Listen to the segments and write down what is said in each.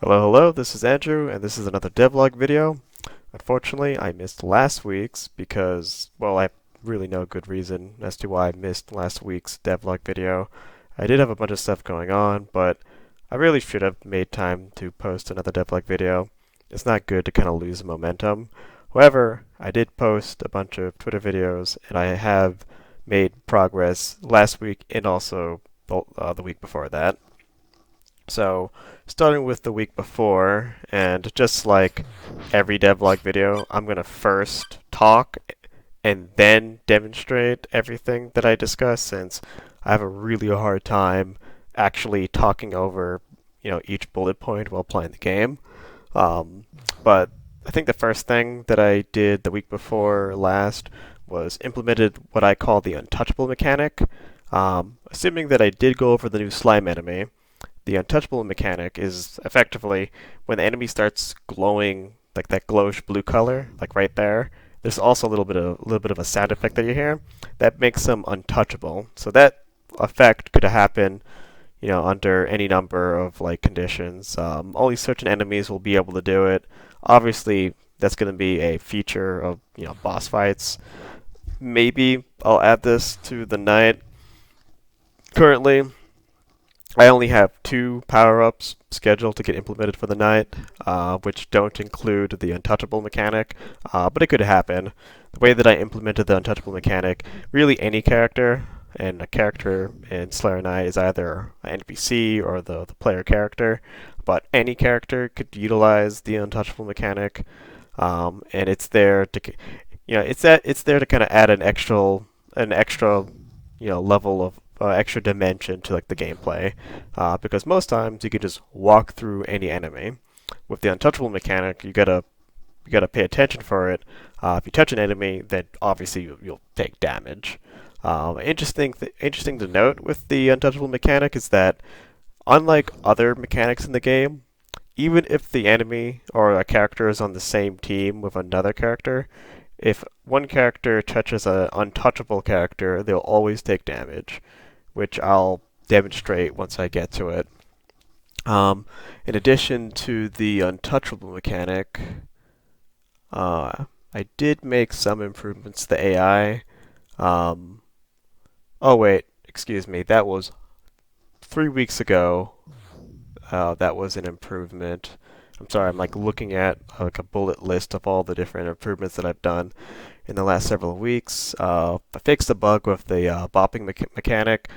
Hello, this is Andrew, and this is another devlog video. Unfortunately, I missed last week's because, well, I have really no good reason as to why I missed last week's devlog video. I did have a bunch of stuff going on, but I really should have made time to post another devlog video. It's not good to kind of lose momentum. However, I did post a bunch of Twitter videos, and I have made progress last week and also the week before that. So, starting with the week before, and just like every devlog video, I'm going to first talk and then demonstrate everything that I discuss, since I have a really hard time actually talking over, each bullet point while playing the game. Um, but I think the first thing that I did the week before last was implemented what I call the Untouchable mechanic. Assuming that I did go over the new slime enemy, the Untouchable mechanic is effectively when the enemy starts glowing like that glowish blue color, like right there. There's also a little bit of a sound effect that you hear that makes them untouchable. So that effect could happen, under any number of like conditions. Only certain enemies will be able to do it. Obviously, that's going to be a feature of boss fights. Maybe I'll add this to the night. Currently, I only have two power-ups scheduled to get implemented for the night, which don't include the Untouchable mechanic, but it could happen. The way that I implemented the Untouchable mechanic, really any character, and a character in Slayer Knight is either an NPC or the player character, but any character could utilize the Untouchable mechanic, and it's there to, it's there to kind of add an extra level of extra dimension to like the gameplay, because most times you can just walk through any enemy. With the Untouchable mechanic, you gotta pay attention for it. If you touch an enemy, then obviously you'll take damage. Interesting to note with the Untouchable mechanic is that unlike other mechanics in the game, even if the enemy or a character is on the same team with another character, if one character touches an untouchable character, they'll always take damage, which I'll demonstrate once I get to it. In addition to the untouchable mechanic, I did make some improvements to the AI. Um, oh wait, excuse me, that was 3 weeks ago. That was an improvement. I'm sorry, I'm like looking at like a bullet list of all the different improvements that I've done in the last several weeks. I fixed the bug with the bopping mechanic.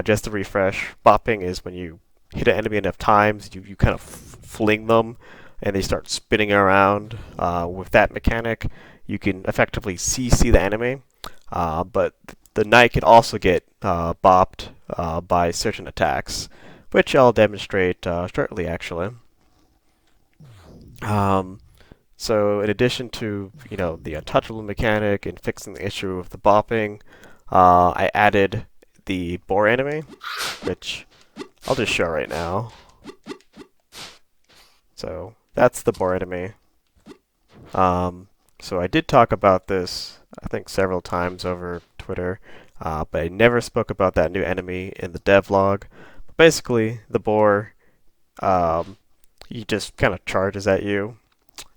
Just to refresh, bopping is when you hit an enemy enough times, you kind of fling them, and they start spinning around. With that mechanic, you can effectively CC the enemy, but the knight can also get bopped by certain attacks, which I'll demonstrate shortly, actually. Um, so in addition to the untouchable mechanic and fixing the issue of the bopping, I added the boar enemy, which I'll just show right now. So that's the boar enemy. So I did talk about this, I think, several times over Twitter, but I never spoke about that new enemy in the devlog. But basically, the boar, he just kind of charges at you,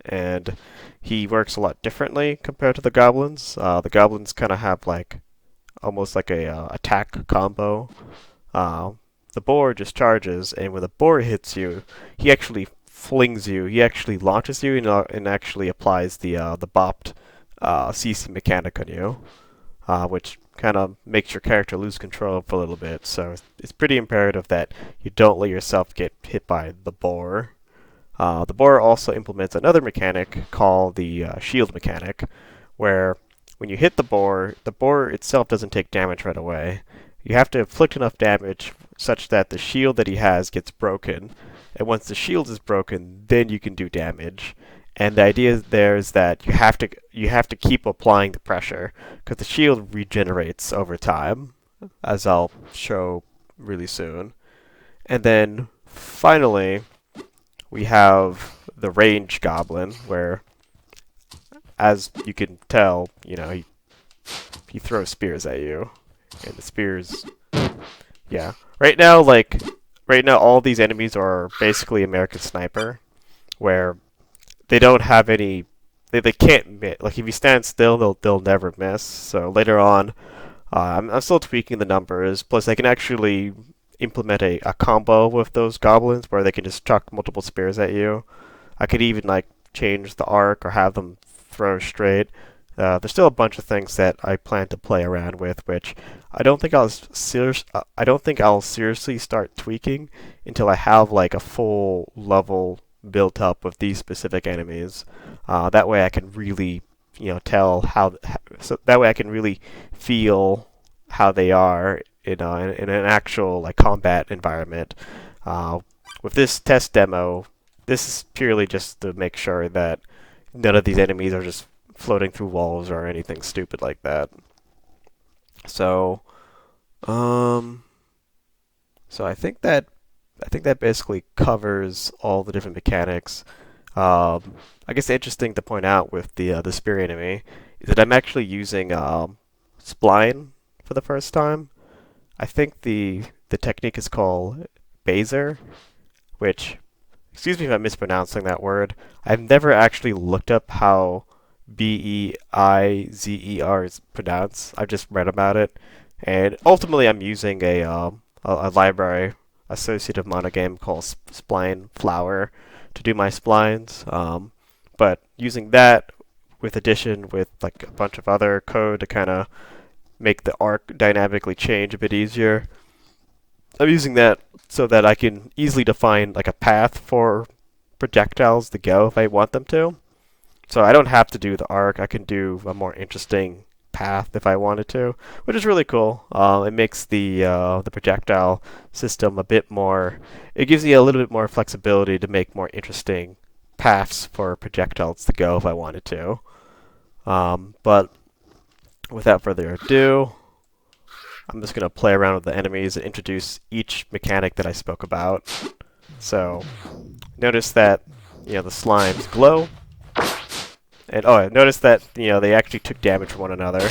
and he works a lot differently compared to the goblins. The goblins kind of have like almost like a attack combo. Uh, the boar just charges, and when the boar hits you, he actually flings you. He actually launches you and actually applies the bopped CC mechanic on you, which kind of makes your character lose control for a little bit. So it's pretty imperative that you don't let yourself get hit by the boar. The boar also implements another mechanic called the shield mechanic, where when you hit the boar itself doesn't take damage right away. You have to inflict enough damage such that the shield that he has gets broken, and once the shield is broken, then you can do damage. And the idea there is that you have to keep applying the pressure because the shield regenerates over time, as I'll show really soon. And then finally, we have the range goblin, where, as you can tell, he throws spears at you, and the spears, yeah. Right now, like right now all these enemies are basically American Sniper, where they don't have any. They can't miss. Like if you stand still, they'll never miss. So later on, I'm still tweaking the numbers. Plus, I can actually implement a combo with those goblins where they can just chuck multiple spears at you. I could even like change the arc or have them throw straight. There's still a bunch of things that I plan to play around with, which I don't think I'll seriously start tweaking until I have like a full level built up with these specific enemies. That way I can really, tell so that way I can really feel how they are in an actual like combat environment. Uh, with this test demo, this is purely just to make sure that none of these enemies are just floating through walls or anything stupid like that. So, um, so I think that basically covers all the different mechanics. I guess interesting to point out with the spear enemy is that I'm actually using spline for the first time. I think the technique is called Baser, which, excuse me if I'm mispronouncing that word. I've never actually looked up how Beizer is pronounced. I've just read about it, and ultimately I'm using a library associative monogame called Spline Flower to do my splines. But using that with addition with like a bunch of other code to kind of make the arc dynamically change a bit easier. I'm using that so that I can easily define like a path for projectiles to go if I want them to. So I don't have to do the arc. I can do a more interesting path if I wanted to, which is really cool. It makes the projectile system a bit more. It gives me a little bit more flexibility to make more interesting paths for projectiles to go if I wanted to. But without further ado, I'm just going to play around with the enemies and introduce each mechanic that I spoke about. So notice that the slimes glow. And notice that they actually took damage from one another,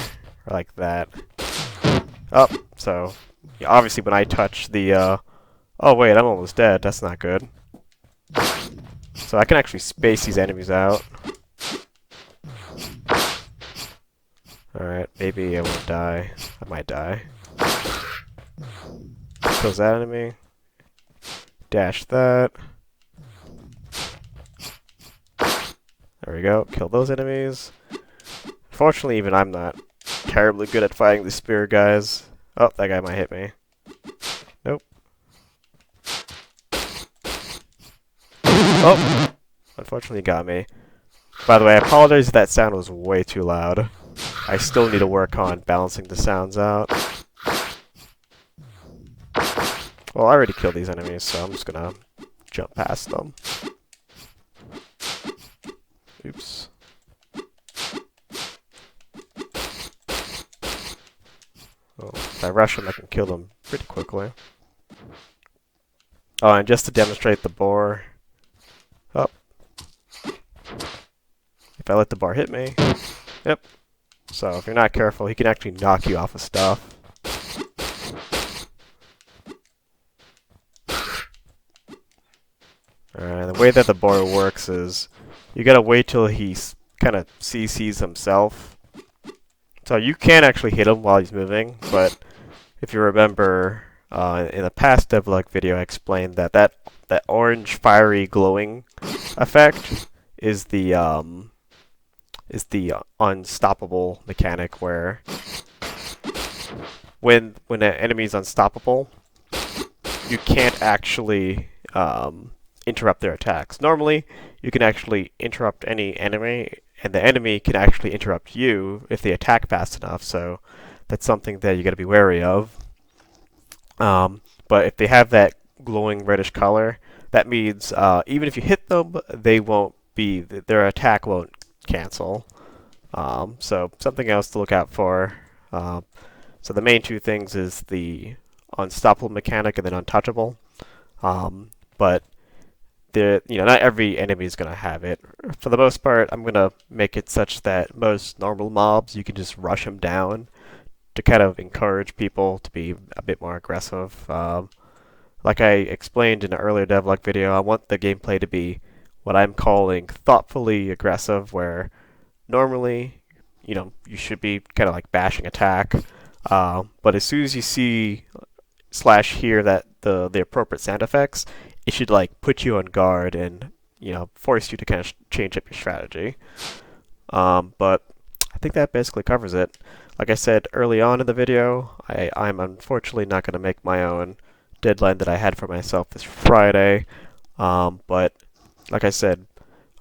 like that. Oh, so obviously when I touch the oh wait, I'm almost dead. That's not good. So I can actually space these enemies out. All right, maybe I won't die. I might die. Kills that enemy. Dash that. There we go. Kill those enemies. Fortunately, even I'm not terribly good at fighting the spear guys. Oh, that guy might hit me. Nope. Oh! Unfortunately, he got me. By the way, I apologize if that sound was way too loud. I still need to work on balancing the sounds out. Well, I already killed these enemies, so I'm just gonna jump past them. Oops. Well, if I rush them, I can kill them pretty quickly. Oh, and just to demonstrate the boar... Oh. If I let the bar hit me... Yep. So, if you're not careful, he can actually knock you off of stuff. Alright, the way that the boar works is... You gotta wait till he kind of CCs himself. So you can actually hit him while he's moving, but if you remember, in the past Devlog video I explained that orange fiery glowing effect is the unstoppable mechanic where when an enemy is unstoppable, you can't actually interrupt their attacks. Normally, you can actually interrupt any enemy, and the enemy can actually interrupt you if they attack fast enough, so that's something that you gotta be wary of. But if they have that glowing reddish color, that means even if you hit them, their attack won't cancel. So something else to look out for. So the main two things is the unstoppable mechanic and then untouchable. But not every enemy is going to have it. For the most part, I'm going to make it such that most normal mobs, you can just rush them down to kind of encourage people to be a bit more aggressive. like I explained in an earlier devlog video, I want the gameplay to be what I'm calling thoughtfully aggressive, where normally, you should be kind of like bashing attack, but as soon as you see slash hear that the appropriate sound effects, it should like put you on guard and force you to kind of change up your strategy. But I think that basically covers it. Like I said early on in the video, I'm unfortunately not going to make my own deadline that I had for myself this Friday. But like I said,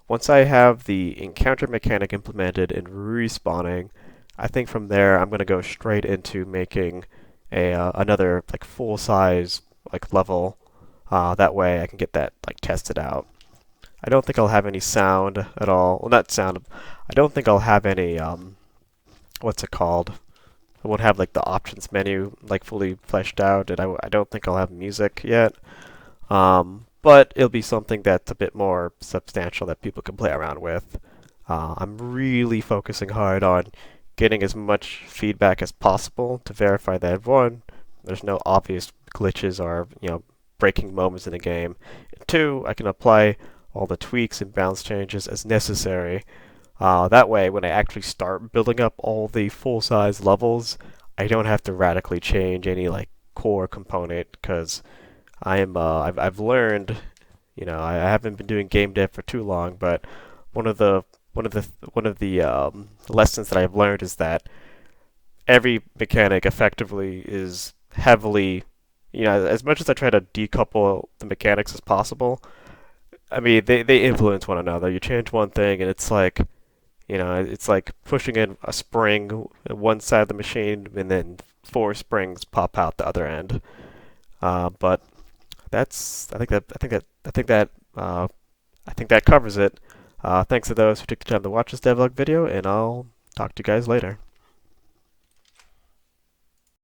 once I have the encounter mechanic implemented and respawning, I think from there I'm going to go straight into making another like full size like level. That way I can get that like tested out. I don't think I'll have any sound at all. Well, not sound. I don't think I'll have any what's it called? I won't have like the options menu like fully fleshed out, and I don't think I'll have music yet. But it'll be something that's a bit more substantial that people can play around with. I'm really focusing hard on getting as much feedback as possible to verify that one, there's no obvious glitches or breaking moments in the game. And two, I can apply all the tweaks and balance changes as necessary. That way, when I actually start building up all the full-size levels, I don't have to radically change any like core component because I've learned, I haven't been doing game dev for too long, but one of the lessons that I've learned is that every mechanic effectively is heavily, as much as I try to decouple the mechanics as possible, I mean they influence one another. You change one thing and it's like, it's like pushing in a spring at one side of the machine and then four springs pop out the other end. But that's I think that covers it. Thanks to those who took the time to watch this devlog video, and I'll talk to you guys later.